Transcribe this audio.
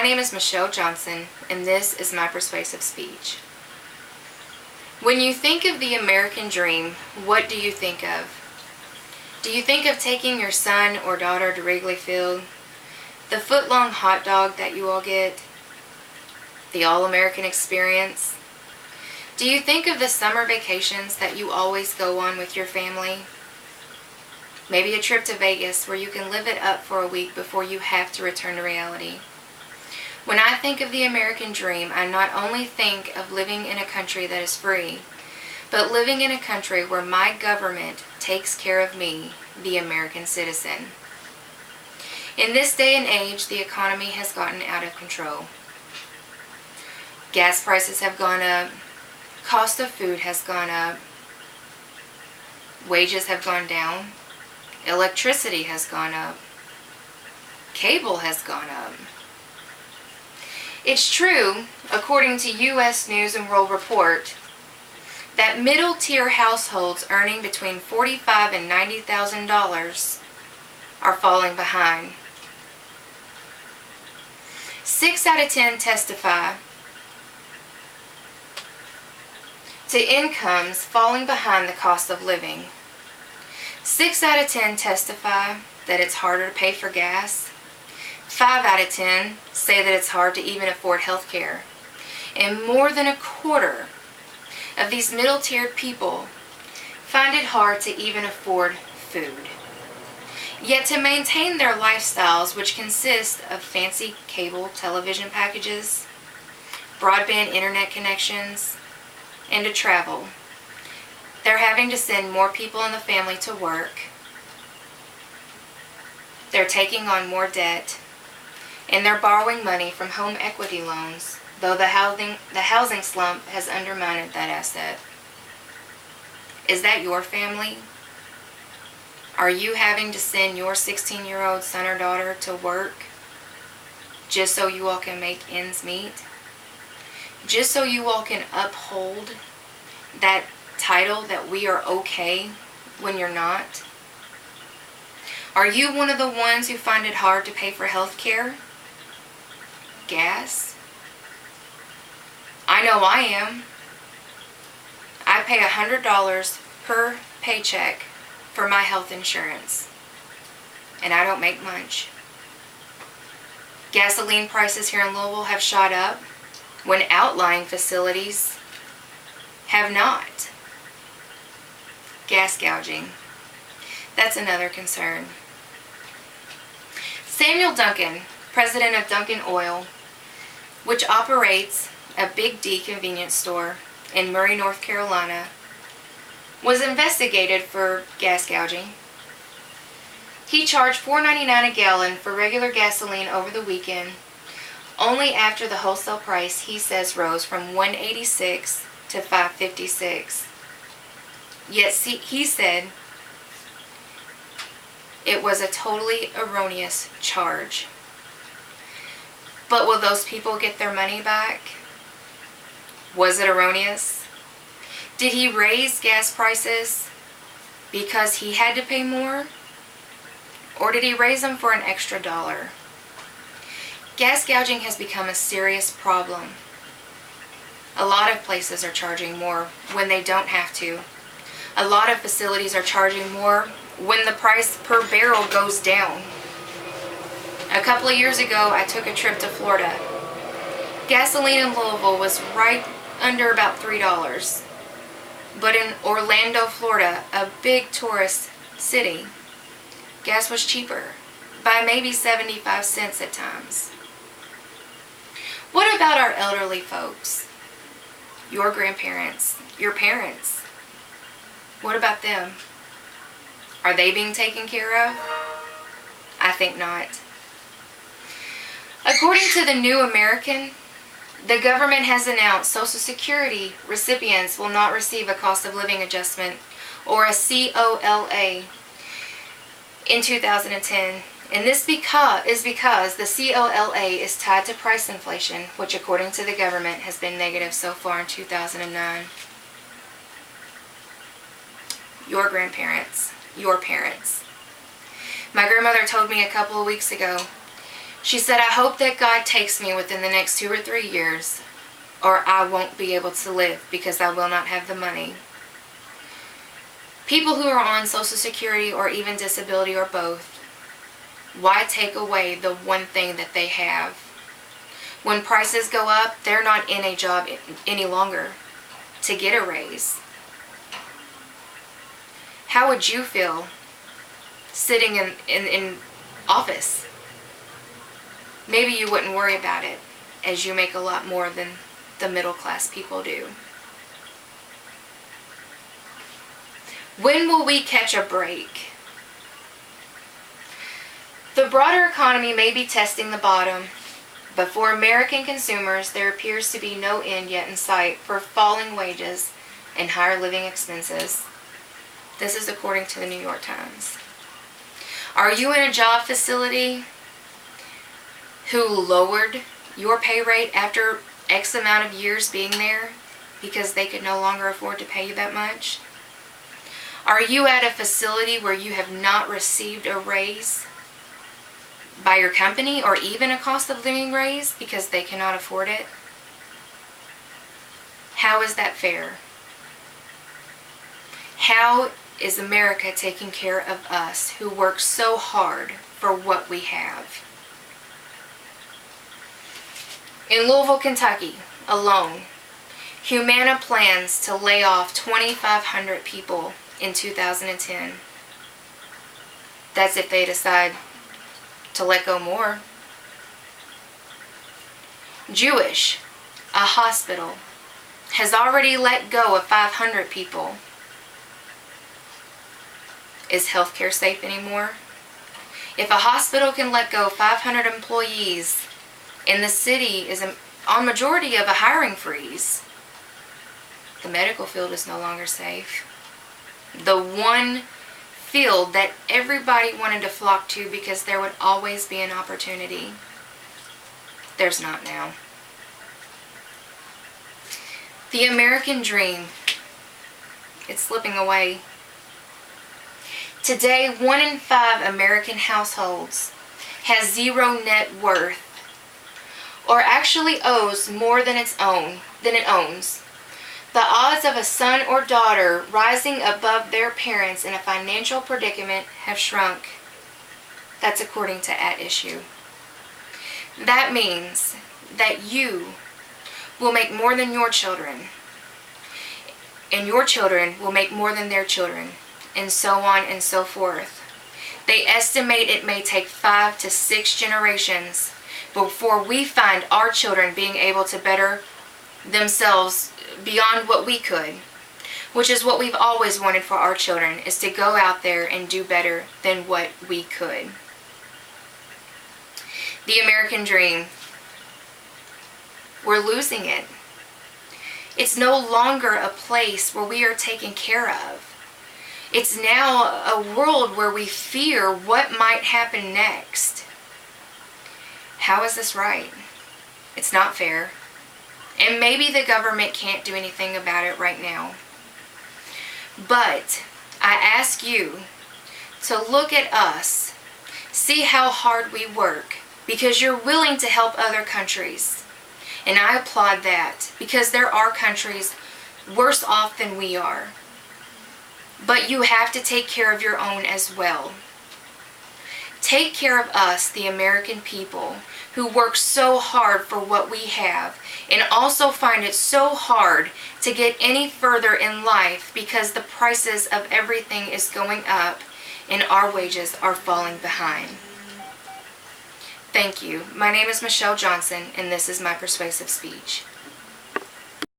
My name is Michelle Johnson, and this is my persuasive speech. When you think of the American dream, what do you think of? Do you think of taking your son or daughter to Wrigley Field, the foot-long hot dog that you all get, the all-American experience? Do you think of the summer vacations that you always go on with your family? Maybe a trip to Vegas where you can live it up for a week before you have to return to reality. When I think of the American dream, I not only think of living in a country that is free, but living in a country where my government takes care of me, the American citizen. In this day and age, the economy has gotten out of control. Gas prices have gone up, cost of food has gone up, wages have gone down, electricity has gone up, cable has gone up. It's true, according to U.S. News and World Report, that middle-tier households earning between $45,000 and $90,000 are falling behind. 6 out of 10 testify to incomes falling behind the cost of living. 6 out of 10 testify that it's harder to pay for gas. 5 out of 10 say that it's hard to even afford health care. And more than a quarter of these middle-tiered people find it hard to even afford food. Yet to maintain their lifestyles, which consist of fancy cable television packages, broadband internet connections, and to travel, they're having to send more people in the family to work. They're taking on more debt, and they're borrowing money from home equity loans, though the housing slump has undermined that asset. Is that your family? Are you having to send your 16-year-old son or daughter to work just so you all can make ends meet? Just so you all can uphold that title that we are okay when you're not? Are you one of the ones who find it hard to pay for health care? Gas? I know I am. I pay $100 per paycheck for my health insurance, and I don't make much. Gasoline prices here in Louisville have shot up when outlying facilities have not. Gas gouging. That's another concern. Samuel Duncan, president of Duncan Oil, which operates a Big D convenience store in Murray, North Carolina, was investigated for gas gouging. He charged $4.99 a gallon for regular gasoline over the weekend, only after the wholesale price, he says, rose from $1.86 to $5.56. Yet he said it was a totally erroneous charge. But will those people get their money back? Was it erroneous? Did he raise gas prices because he had to pay more? Or did he raise them for an extra dollar? Gas gouging has become a serious problem. A lot of places are charging more when they don't have to. A lot of facilities are charging more when the price per barrel goes down. A couple of years ago, I took a trip to Florida. Gasoline in Louisville was right under about $3. But in Orlando, Florida, a big tourist city, gas was cheaper by maybe 75 cents at times. What about our elderly folks? Your grandparents, your parents? What about them? Are they being taken care of? I think not. According to the New American, the government has announced Social Security recipients will not receive a cost of living adjustment, or a COLA, in 2010. And this is because the COLA is tied to price inflation, which according to the government has been negative so far in 2009. Your grandparents, your parents. My grandmother told me a couple of weeks ago, She said, I hope that God takes me within the next 2 or 3 years, or I won't be able to live because I will not have the money. People who are on Social Security or even disability or both, why take away the one thing that they have? When prices go up, they're not in a job any longer to get a raise. How would you feel sitting in office? Maybe you wouldn't worry about it, as you make a lot more than the middle class people do. When will we catch a break? The broader economy may be testing the bottom, but for American consumers, there appears to be no end yet in sight for falling wages and higher living expenses. This is according to the New York Times. Are you in a job facility who lowered your pay rate after X amount of years being there because they could no longer afford to pay you that much? Are you at a facility where you have not received a raise by your company, or even a cost of living raise because they cannot afford it? How is that fair? How is America taking care of us who work so hard for what we have? In Louisville, Kentucky alone, Humana plans to lay off 2,500 people in 2010. That's if they decide to let go more. Jewish, a hospital, has already let go of 500 people. Is healthcare safe anymore? If a hospital can let go 500 employees and the city is on majority of a hiring freeze, the medical field is no longer safe. The one field that everybody wanted to flock to because there would always be an opportunity, there's not now. The American dream, it's slipping away. Today, 1 in 5 American households has zero net worth, or actually owes more than it owns. The odds of a son or daughter rising above their parents in a financial predicament have shrunk. That's according to At Issue. That means that you will make more than your children, and your children will make more than their children, and so on and so forth. They estimate it may take 5 to 6 generations before we find our children being able to better themselves beyond what we could, which is what we've always wanted for our children, is to go out there and do better than what we could. The American dream, we're losing it. It's no longer a place where we are taken care of. It's now a world where we fear what might happen next. How is this right? It's not fair. And maybe the government can't do anything about it right now. But I ask you to look at us, see how hard we work, because you're willing to help other countries. And I applaud that, because there are countries worse off than we are. But you have to take care of your own as well. Take care of us, the American people, who work so hard for what we have, and also find it so hard to get any further in life because the prices of everything is going up and our wages are falling behind. Thank you. My name is Michelle Johnson, and this is my persuasive speech.